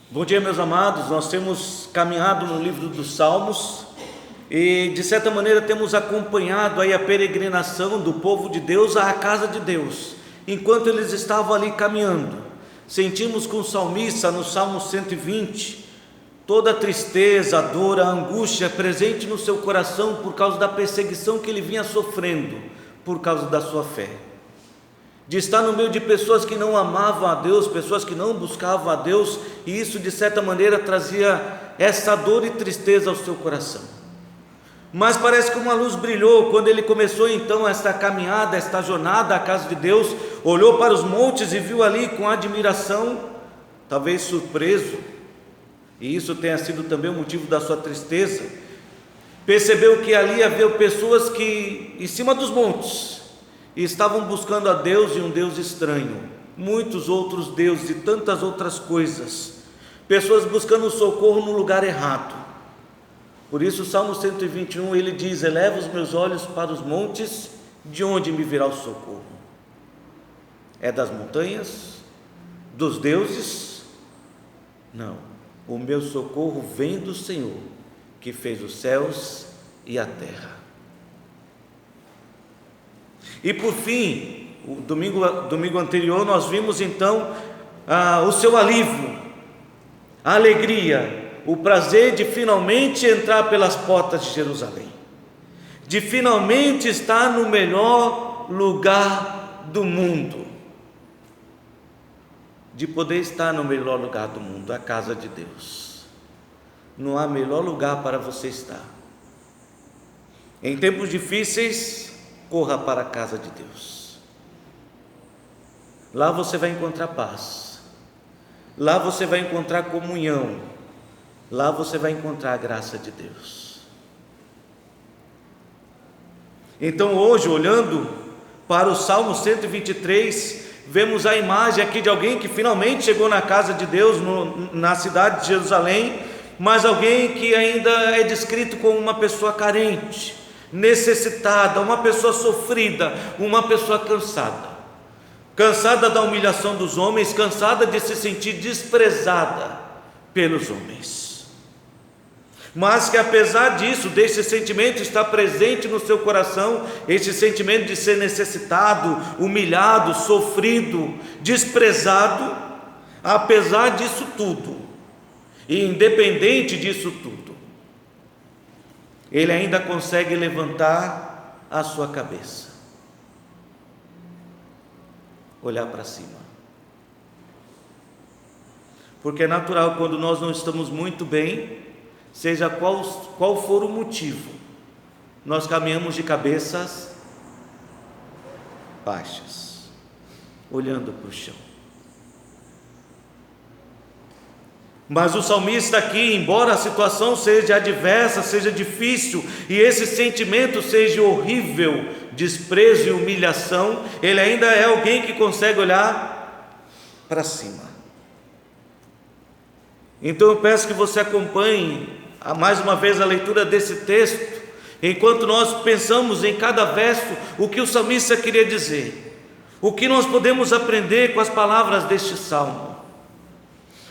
Bom dia, meus amados. Nós temos caminhado no livro dos Salmos e, de certa maneira, temos acompanhado aí a peregrinação do povo de Deus à casa de Deus. Enquanto eles estavam ali caminhando, sentimos com o salmista, no Salmo 120, toda a tristeza, a dor, a angústia presente no seu coração por causa da perseguição que ele vinha sofrendo por causa da sua fé. De estar no meio de pessoas que não amavam a Deus, pessoas que não buscavam a Deus, e isso de certa maneira trazia essa dor e tristeza ao seu coração. Mas parece que uma luz brilhou quando ele começou então esta caminhada, esta jornada à casa de Deus, olhou para os montes e viu ali com admiração, talvez surpreso, e isso tenha sido também o motivo da sua tristeza. Percebeu que ali havia pessoas que em cima dos montes e estavam buscando a Deus e um Deus estranho, muitos outros deuses e tantas outras coisas, pessoas buscando socorro no lugar errado. Por isso o Salmo 121 ele diz: eleva os meus olhos para os montes, de onde me virá o socorro? É das montanhas? Dos deuses? Não, o meu socorro vem do Senhor, que fez os céus e a terra. E por fim, o domingo anterior nós vimos então o seu alívio, a alegria, o prazer de finalmente entrar pelas portas de Jerusalém, de finalmente estar no melhor lugar do mundo, de poder estar no melhor lugar do mundo, a casa de Deus. Não há melhor lugar para você estar. Em tempos difíceis, corra para a casa de Deus. Lá você vai encontrar paz, lá você vai encontrar comunhão, lá você vai encontrar a graça de Deus. Então hoje, olhando para o Salmo 123, vemos a imagem aqui de alguém que finalmente chegou na casa de Deus, na cidade de Jerusalém, mas alguém que ainda é descrito como uma pessoa carente, necessitada, uma pessoa sofrida, uma pessoa cansada da humilhação dos homens, cansada de se sentir desprezada pelos homens, mas que apesar disso, desse sentimento estar presente no seu coração, esse sentimento de ser necessitado, humilhado, sofrido, desprezado, apesar disso tudo, e independente disso tudo, ele ainda consegue levantar a sua cabeça, olhar para cima, porque é natural quando nós não estamos muito bem, seja qual for o motivo, nós caminhamos de cabeças baixas, olhando para o chão. Mas o salmista aqui, embora a situação seja adversa, seja difícil, e esse sentimento seja horrível, desprezo e humilhação, ele ainda é alguém que consegue olhar para cima. Então eu peço que você acompanhe mais uma vez a leitura desse texto, enquanto nós pensamos em cada verso o que o salmista queria dizer, o que nós podemos aprender com as palavras deste salmo.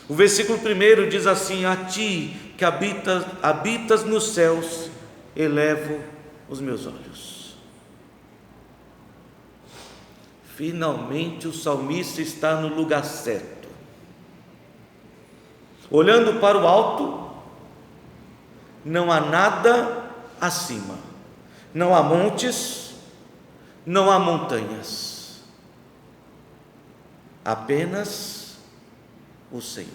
O versículo 1 diz assim: a ti que habitas nos céus, elevo os meus olhos. Finalmente o salmista está no lugar certo, olhando para o alto. Não há nada acima, não há montes, não há montanhas, apenas o Senhor.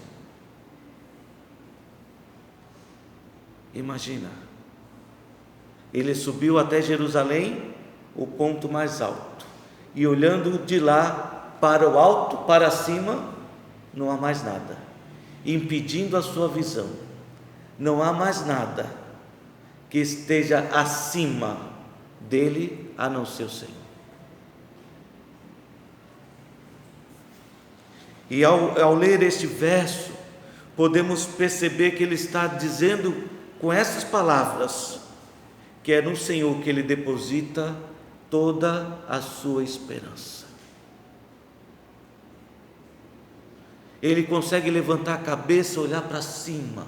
Imagina, ele subiu até Jerusalém, o ponto mais alto, e olhando de lá para o alto, para cima, não há mais nada, impedindo a sua visão. Não há mais nada que esteja acima dele, a não ser o Senhor. E ao ler este verso, podemos perceber que ele está dizendo com essas palavras, que é no Senhor que ele deposita toda a sua esperança. ele consegue levantar a cabeça e olhar para cima.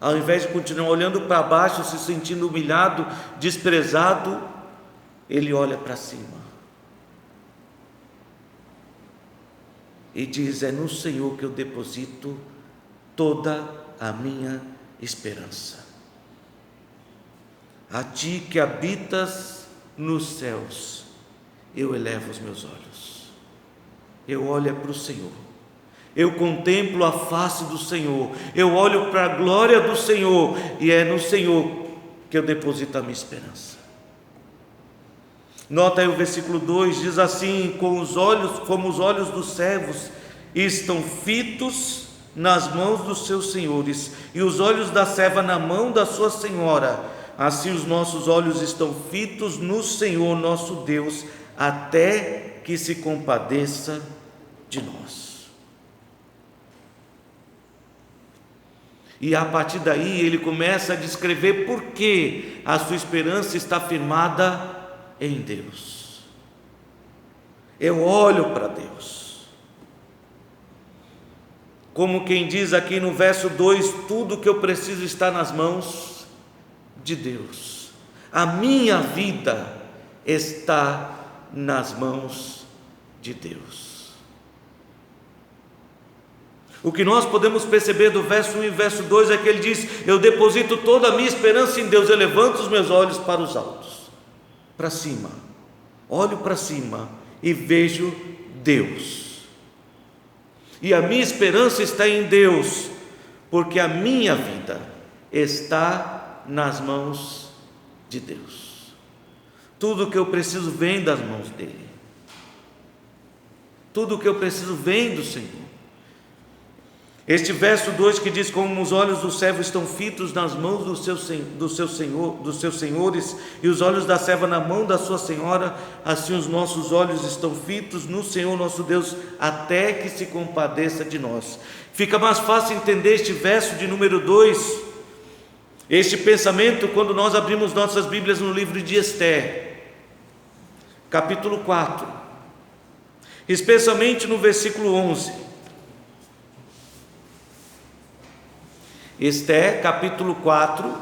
Ao invés de continuar olhando para baixo, se sentindo humilhado, desprezado, ele olha para cima e diz: é no Senhor que eu deposito toda a minha esperança. A ti que habitas nos céus, eu elevo os meus olhos. Eu olho para o Senhor, eu contemplo a face do Senhor, eu olho para a glória do Senhor, e é no Senhor que eu deposito a minha esperança. Nota aí o versículo 2, diz assim: como os olhos dos servos estão fitos nas mãos dos seus senhores, e os olhos da serva na mão da sua senhora, assim os nossos olhos estão fitos no Senhor nosso Deus, até que se compadeça de nós. E a partir daí ele começa a descrever por que a sua esperança está firmada em Deus. Eu olho para Deus. Como quem diz aqui no verso 2, tudo que eu preciso está nas mãos de Deus. A minha vida está nas mãos de Deus. O que nós podemos perceber do verso 1 e verso 2 é que ele diz: eu deposito toda a minha esperança em Deus, eu levanto os meus olhos para os altos, para cima, olho para cima e vejo Deus. E a minha esperança está em Deus, porque a minha vida está nas mãos de Deus. Tudo o que eu preciso vem das mãos dele. Tudo o que eu preciso vem do Senhor. Este verso 2 que diz: como os olhos do servo estão fitos nas mãos dos seus senhores, e os olhos da serva na mão da sua senhora, assim os nossos olhos estão fitos no Senhor nosso Deus, até que se compadeça de nós. Fica mais fácil entender este verso de número 2, este pensamento, quando nós abrimos nossas Bíblias no livro de Esther, capítulo 4, especialmente no versículo 11. Esther, capítulo 4,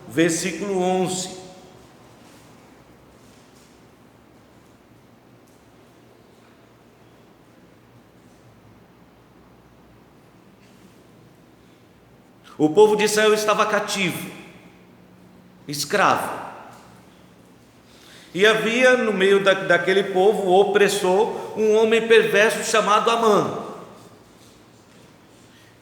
versículo 11. O povo de Israel estava cativo, escravo. E havia no meio daquele povo, o opressor, um homem perverso chamado Amã,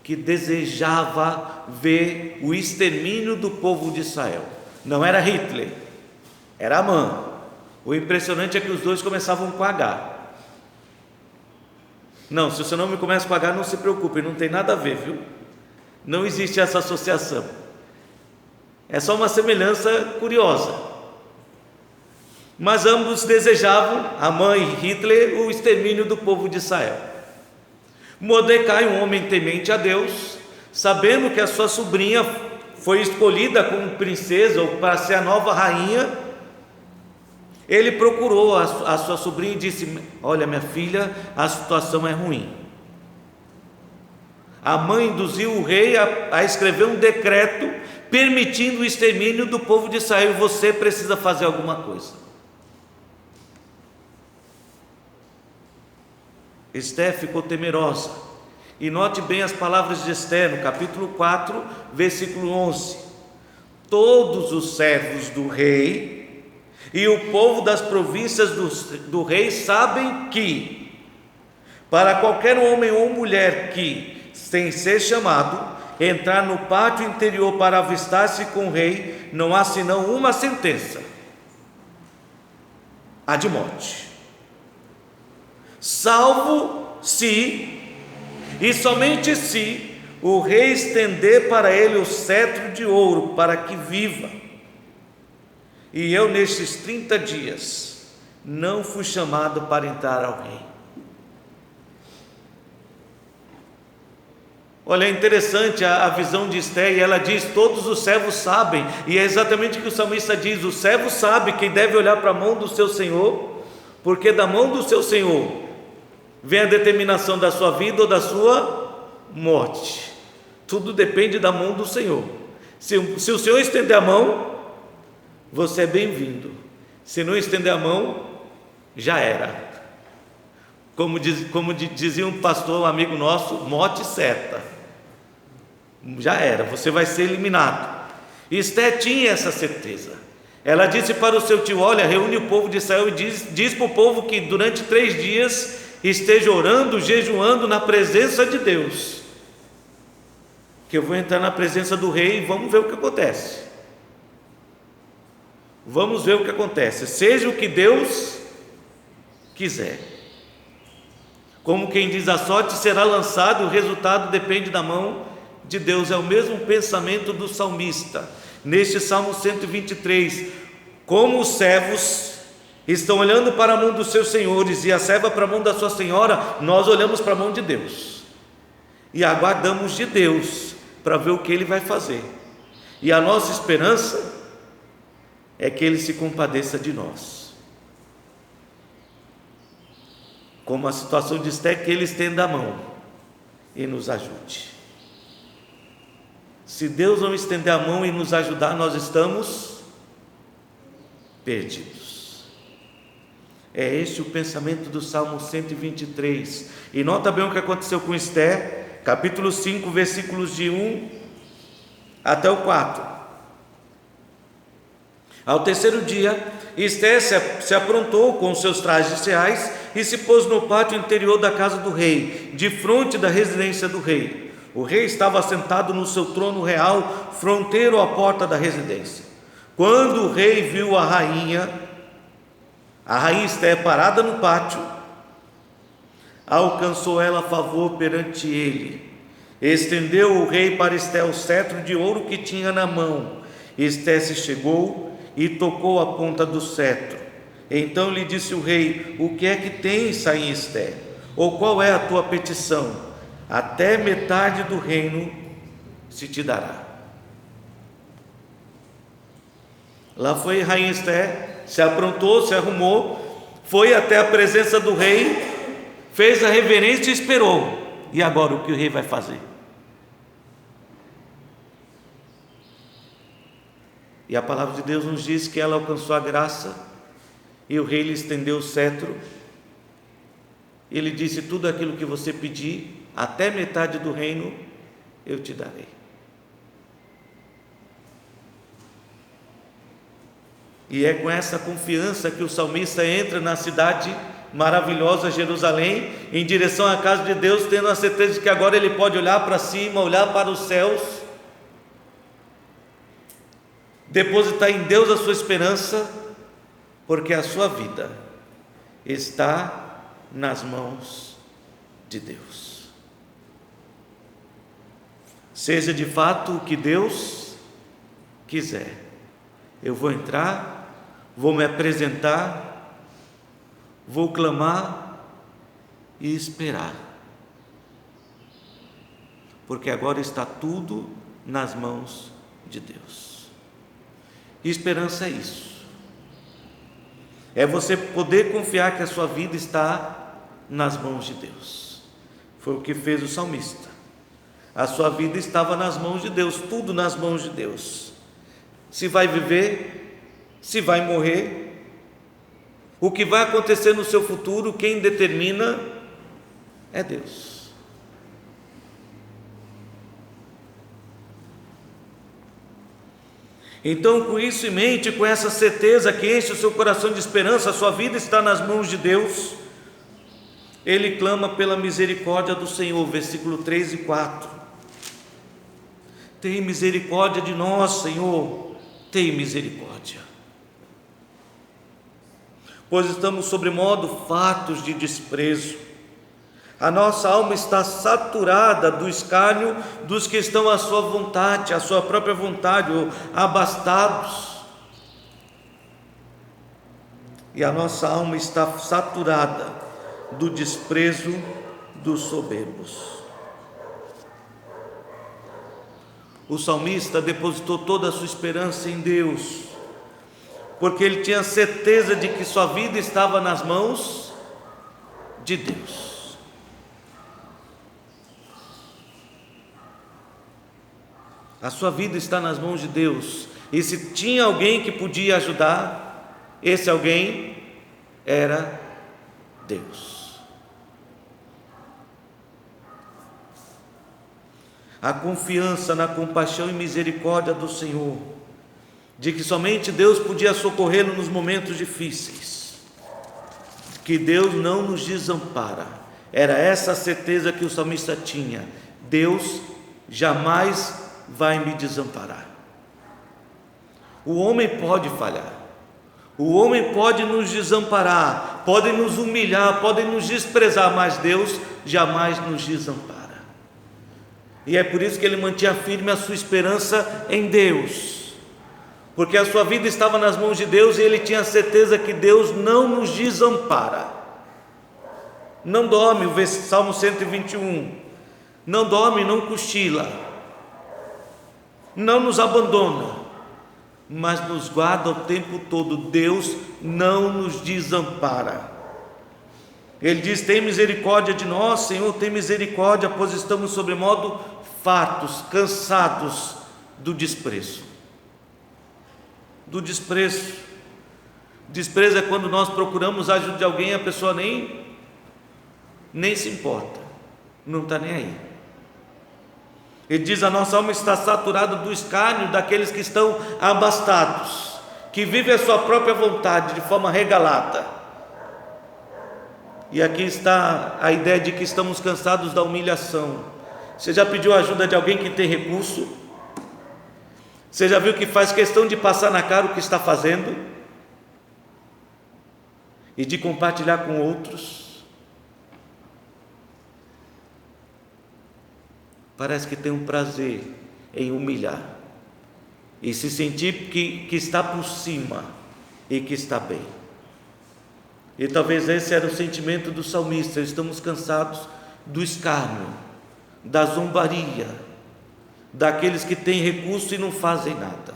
que desejava ver o extermínio do povo de Israel. Não era Hitler, era Amã. O impressionante é que os dois começavam com H. Não, se o seu nome começa com H, não se preocupe, não tem nada a ver, viu? Não existe essa associação. É só uma semelhança curiosa. Mas ambos desejavam, Amã e Hitler, o extermínio do povo de Israel. Mordecai, um homem temente a Deus, sabendo que a sua sobrinha foi escolhida como princesa ou para ser a nova rainha, ele procurou a sua sobrinha e disse: olha, minha filha, a situação é ruim. A mãe induziu o rei a escrever um decreto permitindo o extermínio do povo de Israel. Você precisa fazer alguma coisa. Esther ficou temerosa, e note bem as palavras de Esther no capítulo 4, versículo 11: todos os servos do rei e o povo das províncias do rei sabem que, para qualquer homem ou mulher que, sem ser chamado, entrar no pátio interior para avistar-se com o rei, não há senão uma sentença: a de morte, salvo se, e somente se, o rei estender para ele o cetro de ouro, para que viva. E eu, nestes 30 dias, não fui chamado para entrar ao rei. Olha, é interessante a visão de Esther, e ela diz: todos os servos sabem, e é exatamente o que o salmista diz: o servo sabe que deve olhar para a mão do seu senhor, porque da mão do seu senhor vem a determinação da sua vida ou da sua morte. Tudo depende da mão do Senhor. Se o Senhor estender a mão, você é bem-vindo. Se não estender a mão, já era. Como dizia um pastor, um amigo nosso, morte certa. Já era, você vai ser eliminado. Esté tinha essa certeza. Ela disse para o seu tio: olha, reúne o povo de Israel e diz para o povo que durante 3 dias esteja orando, jejuando na presença de Deus, que eu vou entrar na presença do rei e vamos ver o que acontece. Vamos ver o que acontece, seja o que Deus quiser. Como quem diz, a sorte será lançada e o resultado depende da mão de Deus. É o mesmo pensamento do salmista neste Salmo 123. Como os servos estão olhando para a mão dos seus senhores e a serva para a mão da sua senhora, nós olhamos para a mão de Deus e aguardamos de Deus para ver o que Ele vai fazer, e a nossa esperança é que Ele se compadeça de nós, como a situação de Esté, que Ele estenda a mão e nos ajude. Se Deus não estender a mão e nos ajudar, nós estamos perdidos. É este o pensamento do Salmo 123. E nota bem o que aconteceu com Esté, capítulo 5, versículos de 1 até o 4. Ao terceiro dia, Esté se aprontou com seus trajes reais e se pôs no pátio interior da casa do rei, de frente da residência do rei. O rei estava sentado no seu trono real, fronteiro à porta da residência. Quando o rei viu a rainha Esté parada no pátio, alcançou ela favor perante ele. Estendeu o rei para Esté o cetro de ouro que tinha na mão. Esté se chegou e tocou a ponta do cetro. Então lhe disse o rei: o que é que tens, rainha Esté? Ou qual é a tua petição? Até metade do reino se te dará. Lá foi rainha Esté, se aprontou, se arrumou, foi até a presença do rei, fez a reverência e esperou. E agora o que o rei vai fazer? E a palavra de Deus nos diz que ela alcançou a graça e o rei lhe estendeu o cetro. Ele disse: tudo aquilo que você pedir, até metade do reino eu te darei. E é com essa confiança que o salmista entra na cidade maravilhosa, Jerusalém, em direção à casa de Deus, tendo a certeza de que agora ele pode olhar para cima, olhar para os céus, depositar em Deus a sua esperança, porque a sua vida está nas mãos de Deus. Seja de fato o que Deus quiser, eu vou entrar, vou me apresentar, vou clamar e esperar, porque agora está tudo nas mãos de Deus. E esperança é isso, é você poder confiar que a sua vida está nas mãos de Deus. Foi o que fez o salmista. A sua vida estava nas mãos de Deus, tudo nas mãos de Deus. Se vai viver, se vai morrer, o que vai acontecer no seu futuro, quem determina é Deus. Então, com isso em mente, com essa certeza que enche o seu coração de esperança, a sua vida está nas mãos de Deus, ele clama pela misericórdia do Senhor, versículo 3 e 4. Tem misericórdia de nós, Senhor, tem misericórdia, pois estamos sobremodo fartos de desprezo. A nossa alma está saturada do escárnio dos que estão à sua vontade, à sua própria vontade, ou abastados. E a nossa alma está saturada do desprezo dos soberbos. O salmista depositou toda a sua esperança em Deus, porque ele tinha certeza de que sua vida estava nas mãos de Deus. A sua vida está nas mãos de Deus. E se tinha alguém que podia ajudar, esse alguém era Deus. A confiança na compaixão e misericórdia do Senhor, de que somente Deus podia socorrê-lo nos momentos difíceis, que Deus não nos desampara, era essa a certeza que o salmista tinha: Deus jamais vai me desamparar. O homem pode falhar, o homem pode nos desamparar, pode nos humilhar, pode nos desprezar, mas Deus jamais nos desampara. E é por isso que ele mantinha firme a sua esperança em Deus, porque a sua vida estava nas mãos de Deus e ele tinha certeza que Deus não nos desampara. Não dorme, o Salmo 121, não dorme, não cochila, não nos abandona, mas nos guarda o tempo todo. Deus não nos desampara. Ele diz: tem misericórdia de nós, Senhor, tem misericórdia, pois estamos sobremodo fartos, cansados do desprezo. Do desprezo. Desprezo é quando nós procuramos a ajuda de alguém e a pessoa nem se importa, não está nem aí. Ele diz: a nossa alma está saturada do escárnio daqueles que estão abastados, que vivem a sua própria vontade de forma regalada. E aqui está a ideia de que estamos cansados da humilhação. Você já pediu a ajuda de alguém que tem recurso? Você já viu que faz questão de passar na cara o que está fazendo? E de compartilhar com outros? Parece que tem um prazer em humilhar e se sentir que está por cima e que está bem. E talvez esse era o sentimento do salmista: estamos cansados do escárnio, da zombaria, daqueles que têm recurso e não fazem nada.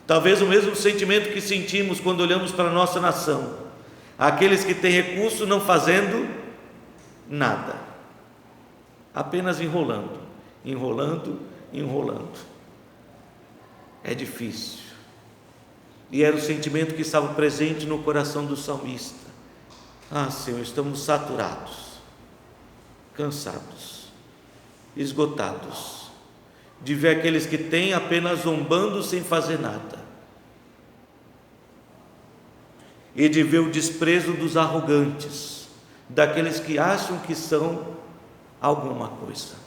Talvez o mesmo sentimento que sentimos quando olhamos para a nossa nação: aqueles que têm recurso não fazendo nada, apenas enrolando. É difícil. E era o sentimento que estava presente no coração do salmista: ah, Senhor, estamos saturados, cansados, esgotados de ver aqueles que têm apenas zombando sem fazer nada, e de ver o desprezo dos arrogantes, daqueles que acham que são alguma coisa.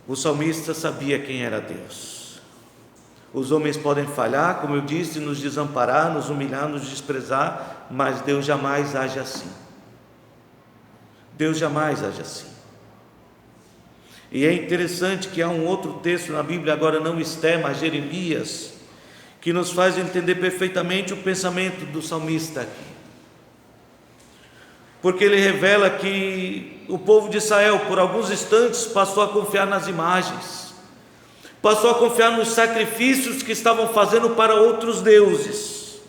O salmista sabia quem era Deus. Os homens podem falhar, como eu disse, nos desamparar, nos humilhar, nos desprezar, mas Deus jamais age assim. Deus jamais age assim. E é interessante que há um outro texto na Bíblia, agora não Esther, mas Jeremias, que nos faz entender perfeitamente o pensamento do salmista aqui. Porque ele revela que o povo de Israel, por alguns instantes, passou a confiar nas imagens, passou a confiar nos sacrifícios que estavam fazendo para outros deuses,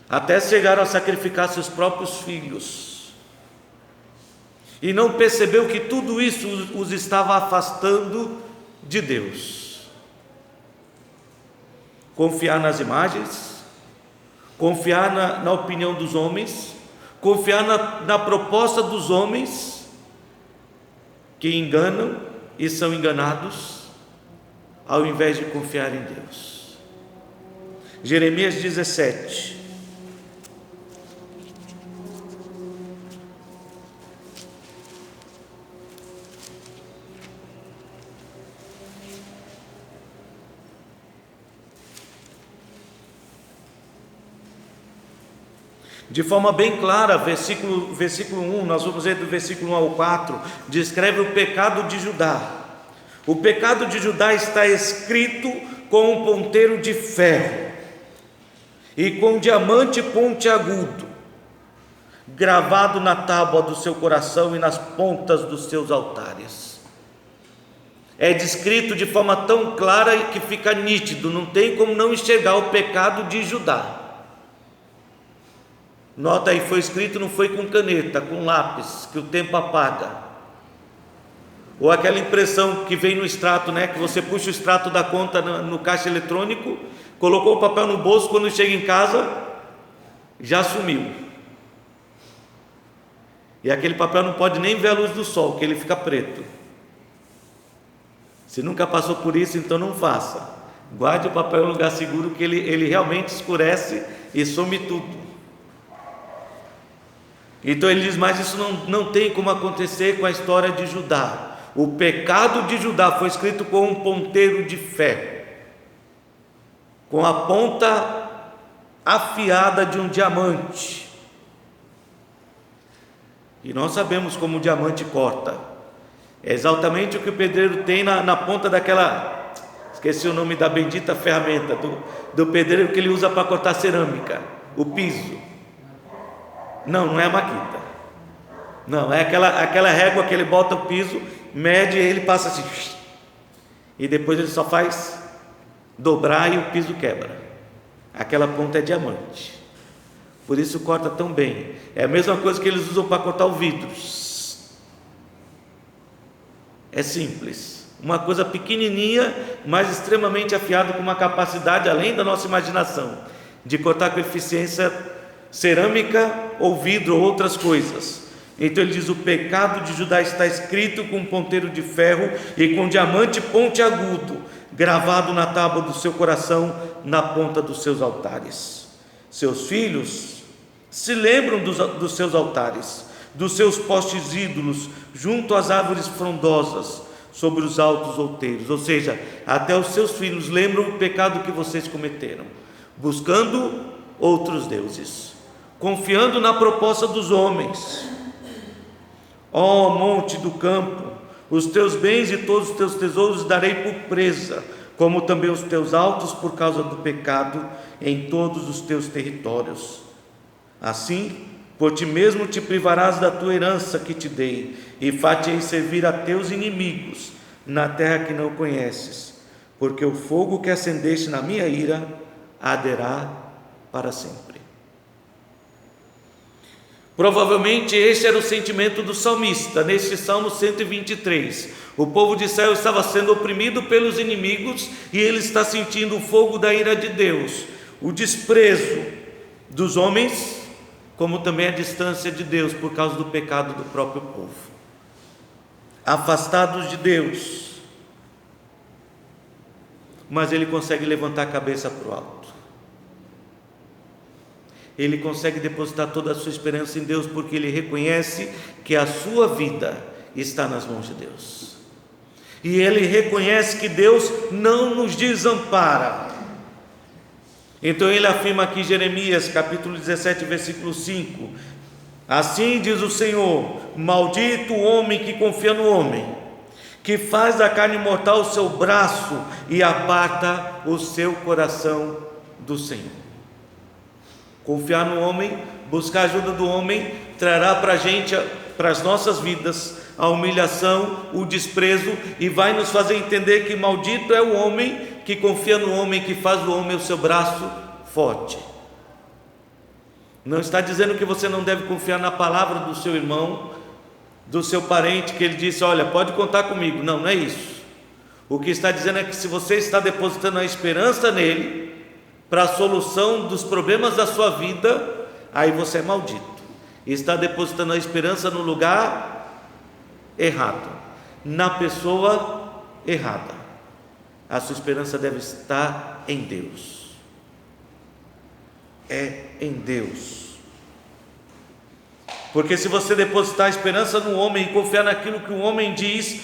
até chegaram a sacrificar seus próprios filhos, e não percebeu que tudo isso os estava afastando de Deus. Confiar nas imagens, confiar na opinião dos homens, confiar na proposta dos homens, que enganam e são enganados, ao invés de confiar em Deus. Jeremias 17. De forma bem clara, versículo 1, nós vamos ver do versículo 1 ao 4, descreve o pecado de Judá. O pecado de Judá está escrito com um ponteiro de ferro e com um diamante pontiagudo, gravado na tábua do seu coração e nas pontas dos seus altares. É descrito de forma tão clara que fica nítido, não tem como não enxergar o pecado de Judá. Nota aí, foi escrito, não foi com caneta, com lápis, que o tempo apaga. Ou aquela impressão que vem no extrato, né? Que você puxa o extrato da conta no caixa eletrônico, colocou o papel no bolso, quando chega em casa, já sumiu. E aquele papel não pode nem ver a luz do sol, que ele fica preto. Se nunca passou por isso, então não faça. Guarde o papel em um lugar seguro, que ele realmente escurece e some tudo. Então ele diz, mas isso não tem como acontecer com a história de Judá. O pecado de Judá foi escrito com um ponteiro de ferro, com a ponta afiada de um diamante. E nós sabemos como o diamante corta. É exatamente o que o pedreiro tem na ponta daquela, esqueci o nome da bendita ferramenta do pedreiro que ele usa para cortar cerâmica, o piso. Não é a maquita. Não, é aquela régua que ele bota o piso, mede e ele passa assim, e depois ele só faz dobrar e o piso quebra. Aquela ponta é diamante, por isso corta tão bem. É a mesma coisa que eles usam para cortar o vidro. É simples, uma coisa pequenininha, mas extremamente afiada, com uma capacidade além da nossa imaginação, de cortar com eficiência cerâmica ou vidro ou outras coisas. Então ele diz, o pecado de Judá está escrito com um ponteiro de ferro e com diamante pontiagudo, gravado na tábua do seu coração, na ponta dos seus altares. Seus filhos se lembram dos seus altares, dos seus postes ídolos, junto às árvores frondosas, sobre os altos outeiros. Ou seja, até os seus filhos lembram o pecado que vocês cometeram, buscando outros deuses, confiando na proposta dos homens. Ó monte do campo, os teus bens e todos os teus tesouros darei por presa, como também os teus altos, por causa do pecado em todos os teus territórios. Assim, por ti mesmo te privarás da tua herança que te dei, e far-te-ei servir a teus inimigos na terra que não conheces, porque o fogo que acendeste na minha ira arderá para sempre. Provavelmente este era o sentimento do salmista, neste Salmo 123. O povo de Israel estava sendo oprimido pelos inimigos, e ele está sentindo o fogo da ira de Deus, o desprezo dos homens, como também a distância de Deus, por causa do pecado do próprio povo. Afastados de Deus, mas ele consegue levantar a cabeça para o alto. Ele consegue depositar toda a sua esperança em Deus, porque ele reconhece que a sua vida está nas mãos de Deus, e ele reconhece que Deus não nos desampara. Então ele afirma aqui, Jeremias capítulo 17, versículo 5: assim diz o Senhor, maldito o homem que confia no homem, que faz da carne mortal o seu braço e aparta o seu coração do Senhor. Confiar no homem, buscar a ajuda do homem, trará para a gente, para as nossas vidas, a humilhação, o desprezo, e vai nos fazer entender que maldito é o homem que confia no homem, que faz do homem o seu braço forte. Não está dizendo que você não deve confiar na palavra do seu irmão, do seu parente, que ele disse, olha, pode contar comigo. Não é isso. O que está dizendo é que se você está depositando a esperança nele, para a solução dos problemas da sua vida, aí você é maldito, está depositando a esperança no lugar errado, na pessoa errada. A sua esperança deve estar em Deus, é em Deus, porque se você depositar a esperança no homem e confiar naquilo que o homem diz,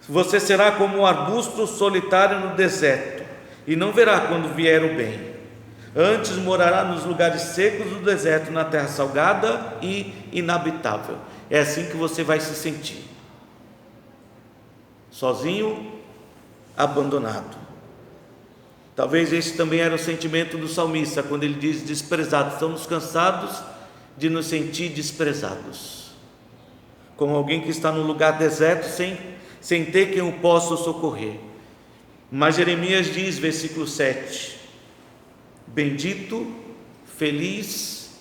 você será como um arbusto solitário no deserto, e não verá quando vier o bem. Antes morará nos lugares secos do deserto, na terra salgada e inabitável. É assim que você vai se sentir, sozinho, abandonado. Talvez esse também era o sentimento do salmista, quando ele diz desprezado. Estamos cansados de nos sentir desprezados, como alguém que está no lugar deserto, sem ter quem o possa socorrer. Mas Jeremias diz, versículo 7: bendito, feliz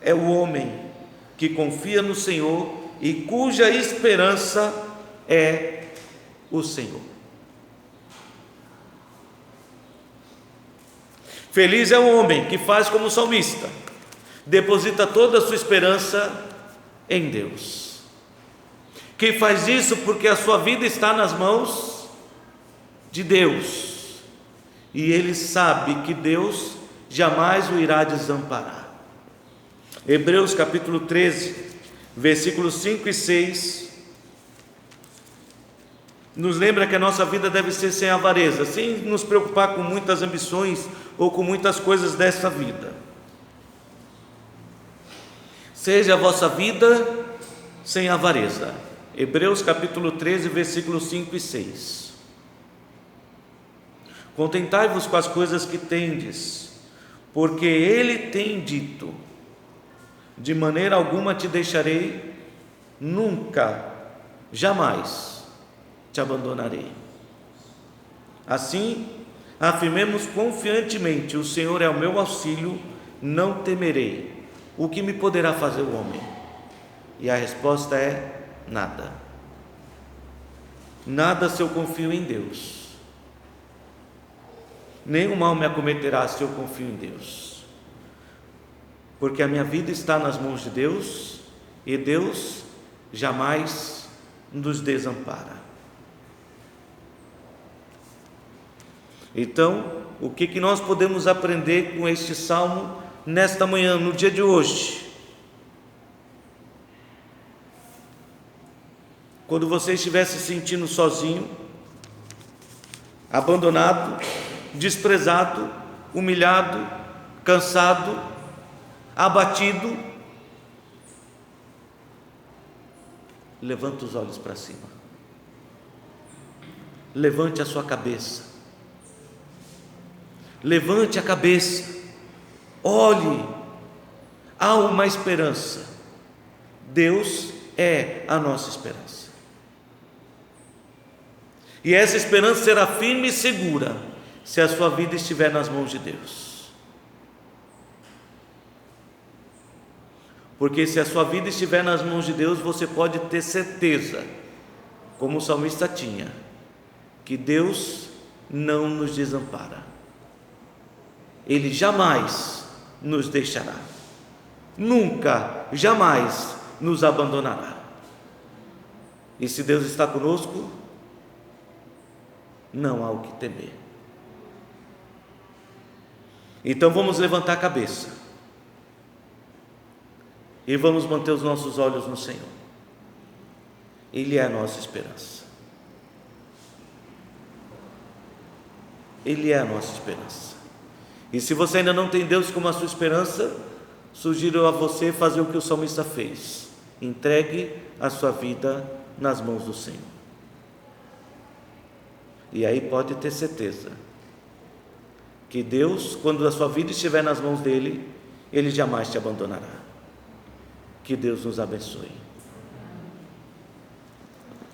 é o homem que confia no Senhor e cuja esperança é o Senhor. Feliz é o homem que faz como o salmista, deposita toda a sua esperança em Deus. Quem faz isso porque a sua vida está nas mãos de Deus, e ele sabe que Deus jamais o irá desamparar. Hebreus capítulo 13, versículos 5 e 6, nos lembra que a nossa vida deve ser sem avareza, sem nos preocupar com muitas ambições ou com muitas coisas desta vida. Seja a vossa vida sem avareza. Hebreus capítulo 13, versículos 5 e 6. Contentai-vos com as coisas que tendes, porque ele tem dito: de maneira alguma te deixarei, nunca, jamais te abandonarei. Assim, afirmemos confiantemente: o Senhor é o meu auxílio, não temerei. O que me poderá fazer o homem? E a resposta é: nada. Nada se eu confio em Deus. Nenhum mal me acometerá se eu confio em Deus, porque a minha vida está nas mãos de Deus, e Deus jamais nos desampara. Então, o que nós podemos aprender com este salmo nesta manhã, no dia de hoje? Quando você estiver se sentindo sozinho, abandonado, desprezado, humilhado, cansado, abatido, levanta os olhos para cima, levante a sua cabeça, levante a cabeça, olhe, há uma esperança. Deus é a nossa esperança, e essa esperança será firme e segura se a sua vida estiver nas mãos de Deus. Porque se a sua vida estiver nas mãos de Deus, você pode ter certeza, como o salmista tinha, que Deus não nos desampara. Ele jamais nos deixará, nunca, jamais nos abandonará. E se Deus está conosco, não há o que temer. Então vamos levantar a cabeça e vamos manter os nossos olhos no Senhor. Ele é a nossa esperança. Ele é a nossa esperança. E se você ainda não tem Deus como a sua esperança, sugiro a você fazer o que o salmista fez: entregue a sua vida nas mãos do Senhor. E aí pode ter certeza que Deus, quando a sua vida estiver nas mãos dele, ele jamais te abandonará. Que Deus nos abençoe.